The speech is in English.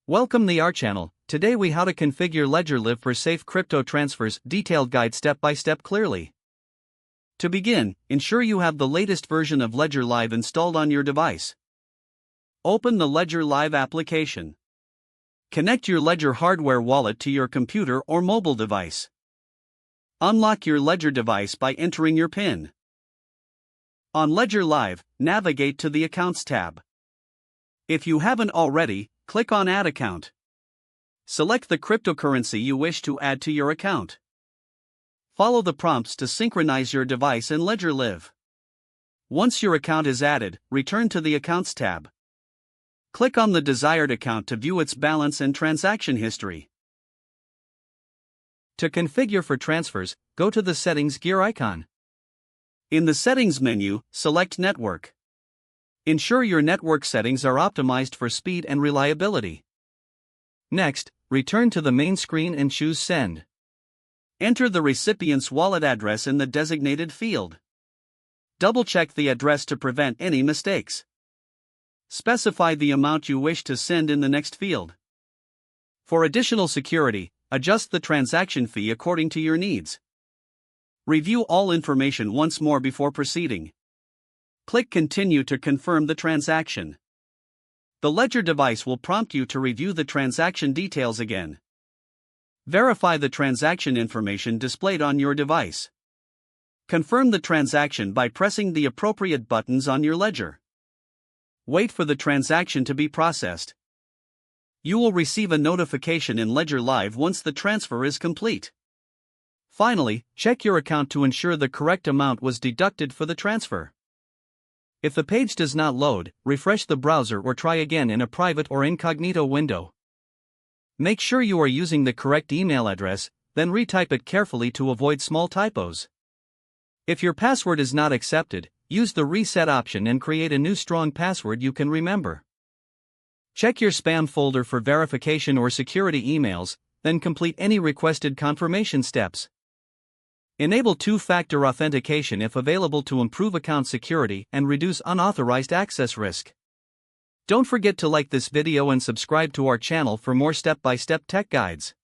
Welcome the our channel. Today we how to configure LedgerLive for safe crypto transfers, detailed guide step by step clearly. To begin, ensure you have the latest version of Ledger Live installed on your device. Open the Ledger Live application. Connect your Ledger hardware wallet to your computer or mobile device. Unlock your Ledger device by entering your PIN. On Ledger Live, navigate to the Accounts tab. If you haven't already, click on Add Account. Select the cryptocurrency you wish to add to your account. Follow the prompts to synchronize your device in Ledger Live. Once your account is added, return to the Accounts tab. Click on the desired account to view its balance and transaction history. To configure for transfers, go to the Settings gear icon. In the Settings menu, select Network. Ensure your network settings are optimized for speed and reliability. Next, return to the main screen and choose Send. Enter the recipient's wallet address in the designated field. Double-check the address to prevent any mistakes. Specify the amount you wish to send in the next field. For additional security, adjust the transaction fee according to your needs. Review all information once more before proceeding. Click Continue to confirm the transaction. The Ledger device will prompt you to review the transaction details again. Verify the transaction information displayed on your device. Confirm the transaction by pressing the appropriate buttons on your Ledger. Wait for the transaction to be processed. You will receive a notification in Ledger Live once the transfer is complete. Finally, check your account to ensure the correct amount was deducted for the transfer. If the page does not load, refresh the browser or try again in a private or incognito window. Make sure you are using the correct email address, then retype it carefully to avoid small typos. If your password is not accepted, use the reset option and create a new strong password you can remember. Check your spam folder for verification or security emails, then complete any requested confirmation steps. Enable two-factor authentication if available to improve account security and reduce unauthorized access risk. Don't forget to like this video and subscribe to our channel for more step-by-step tech guides.